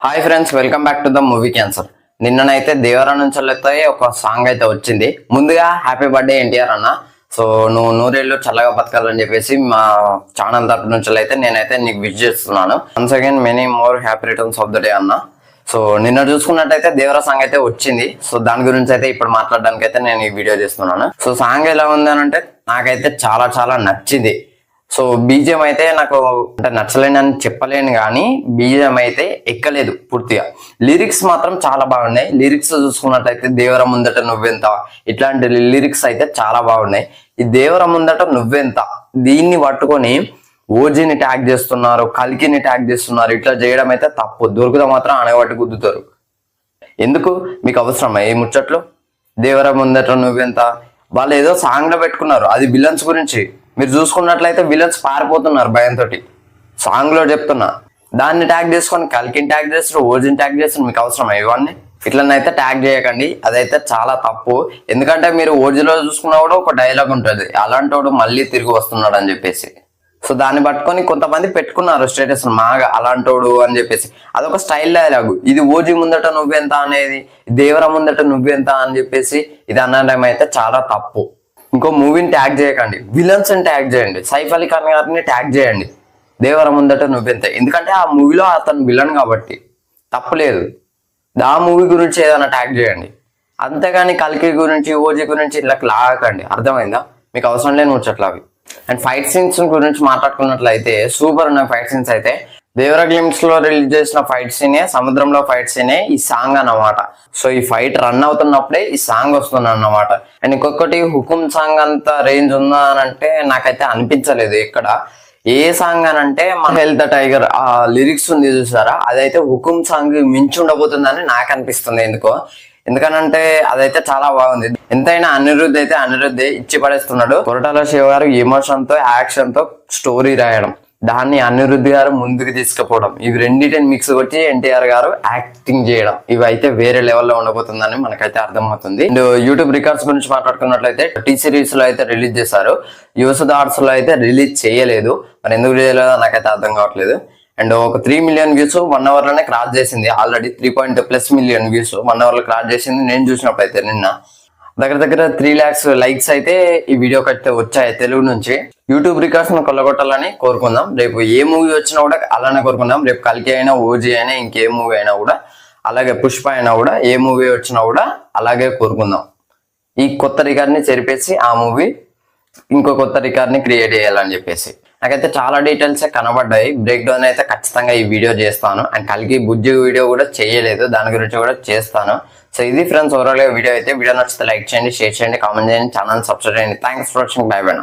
Hi friends, welcome back to the movie cancer. నిన్ననైతే దేవరా నుంచి ఒక సాంగ్ అయితే వచ్చింది. ముందుగా హ్యాపీ బర్త్డే ఎన్టీఆర్ అన్న. సో నువ్వు నూరేళ్ళు చల్లగా బతకాలని చెప్పేసి మా ఛానల్ తరపు నుంచి అయితే నేనైతే నీకు విష్ చేస్తున్నాను. Once again many more happy returns of the day అన్న. సో నిన్న చూసుకున్నట్టయితే దేవరా సాంగ్ అయితే వచ్చింది. సో దాని గురించి అయితే ఇప్పుడు మాట్లాడడానికి అయితే నేను ఈ వీడియో చేస్తున్నాను. సో సాంగ్ ఎలా ఉంది అని అంటే నాకైతే చాలా చాలా నచ్చింది. సో బీజిఎం అయితే నాకు అంటే నచ్చలేని చెప్పలేను, కానీ బీజిఎం అయితే ఎక్కలేదు పూర్తిగా. లిరిక్స్ మాత్రం చాలా బాగున్నాయి. లిరిక్స్ చూసుకున్నట్లయితే దేవర ముందట నువ్వెంత, ఇట్లాంటి లిరిక్స్ అయితే చాలా బాగున్నాయి. ఈ దేవర ముందట నువ్వెంత దీన్ని పట్టుకొని ఓజీని ట్యాగ్ చేస్తున్నారు, కల్కిని ట్యాగ్ చేస్తున్నారు. ఇట్లా చేయడం అయితే తప్పు. దొరికితే మాత్రం అనగబట్టి గుద్దుతారు. ఎందుకు మీకు అవసరమా ఈ ముచ్చట్లు? దేవర ముందట నువ్వెంత వాళ్ళు ఏదో సాంగ్ లో పెట్టుకున్నారు, అది విలన్స్ గురించి. మీరు చూసుకున్నట్లయితే విలన్స్ పారిపోతున్నారు భయంతో. సాంగ్ లో చెప్తున్నా, దాన్ని ట్యాగ్ చేసుకొని కల్కిని ట్యాగ్ చేస్తారు, ఓజిని ట్యాగ్ చేస్తారు. మీకు అవసరమా ఇవన్నీ? ఇట్లనైతే ట్యాగ్ చేయకండి, అదైతే చాలా తప్పు. ఎందుకంటే మీరు ఓజిలో చూసుకున్నా కూడా ఒక డైలాగ్ ఉంటుంది, అలాంటోడు మళ్ళీ తిరిగి వస్తున్నాడు అని చెప్పేసి. సో దాన్ని పట్టుకొని కొంతమంది పెట్టుకున్నారు స్టేటస్, మాగా అలాంటోడు అని చెప్పేసి. అదొక స్టైల్ డైలాగ్. ఇది ఓజీ ముందట నువ్వెంత అనేది, దేవర ముందట నువ్వెంత అని చెప్పేసి ఇది అనడం అయితే చాలా తప్పు. ఇంకో మూవీని ట్యాగ్ చేయకండి, విలన్స్ ని ట్యాగ్ చేయండి. సైఫ్ అలీ ఖాన్ గారిని ట్యాగ్ చేయండి, దేవర ముందట నువ్వెంత. ఎందుకంటే ఆ మూవీలో అతను విలన్ కాబట్టి తప్పులేదు. ఆ మూవీ గురించి ఏదైనా ట్యాగ్ చేయండి, అంతేగాని కల్కి గురించి ఓజీ గురించి ఇలా లాగకండి. అర్థమైందా? మీకు అవసరం లేని ముచ్చట్లు అవి. అండ్ ఫైట్ సీన్స్ గురించి మాట్లాడుకున్నట్లయితే సూపర్ ఉన్న ఫైట్ సీన్స్ అయితే దేవరా గ్లిమ్స్ లో రిలీజ్ చేసిన ఫైట్ సీనే, సముద్రంలో ఫైట్ సీనే ఈ సాంగ్ అన్నమాట. సో ఈ ఫైట్ రన్ అవుతున్నప్పుడే ఈ సాంగ్ వస్తుంది అన్నమాట. అండ్ ఇంకొకటి హుకుం సాంగ్ అంత రేంజ్ ఉందా అని అంటే నాకైతే అనిపించలేదు ఇక్కడ. ఏ సాంగ్ అని అంటే మన హెల్త్ టైగర్ ఆ లిరిక్స్ ఉంది చూసారా, అదైతే హుకుం సాంగ్ మించి ఉండబోతుందని నాకు అనిపిస్తుంది ఎందుకో. ఎందుకనంటే అదైతే చాలా బాగుంది. ఎంతైనా అనిరుద్ధ్ అయితే అనిరుద్ధే ఇచ్చి పడేస్తున్నాడు. కొరటాల శివ గారు ఎమోషన్ తో యాక్షన్ తో స్టోరీ రాయడం, దాన్ని అనిరుద్ధ్ గారు ముందుకు తీసుకుపోవడం, ఇవి రెండింటిని మిక్స్ కొట్టి ఎన్టీఆర్ గారు యాక్టింగ్ చేయడం, ఇవి అయితే వేరే లెవెల్లో ఉండబోతుందని మనకైతే అర్థమవుతుంది. అండ్ యూట్యూబ్ రికార్డ్స్ గురించి మాట్లాడుకున్నట్లయితే టీ సిరీస్ లో అయితే రిలీజ్ చేశారు, యూఎస్ ఆర్ట్స్ లో అయితే రిలీజ్ చేయలేదు. మరి ఎందుకు చేయలేదో నాకైతే అర్థం కావట్లేదు. అండ్ ఒక 3 మిలియన్ వ్యూస్ 1 అవర్ లోనే క్రాస్ చేసింది. ఆల్రెడీ 3+ మిలియన్ వ్యూస్ 1 అవర్ లో క్రాస్ చేసింది. నేను చూసినప్పుడు అయితే నిన్న దగ్గర 3 lakhs లైక్స్ అయితే ఈ వీడియోకి అయితే వచ్చాయి తెలుగు నుంచి. యూట్యూబ్ రికార్డ్స్ ను కొల్లగొట్టాలని కోరుకుందాం. రేపు ఏ మూవీ వచ్చినా కూడా అలానే కోరుకుందాం. రేపు కల్కి అయినా, ఓజీ అయినా, ఇంకే మూవీ అయినా కూడా అలాగే, పుష్ప అయినా కూడా ఏ మూవీ వచ్చినా కూడా అలాగే కోరుకుందాం. ఈ కొత్త రికార్డ్ ని చెరిపేసి ఆ మూవీ ఇంకో కొత్త రికార్డ్ ని క్రియేట్ చేయాలని చెప్పేసి. నాకైతే చాలా డీటెయిల్స్ కనబడ్డాయి. బ్రేక్ డౌన్ అయితే ఖచ్చితంగా ఈ వీడియో చేస్తాను. అండ్ కల్కి బుజ్జి వీడియో కూడా చేయలేదు, దాని గురించి కూడా చేస్తాను. సో ఇది ఫ్రెండ్స్ ఓవరాల్ వీడియో అయితే. వీడియో నచ్చితే లైక్ చేయండి, షేర్ చేయండి, కామెంట్ చేయండి, ఛానల్ సబ్స్క్రైబ్ చేయండి. Thanks for watching. By by.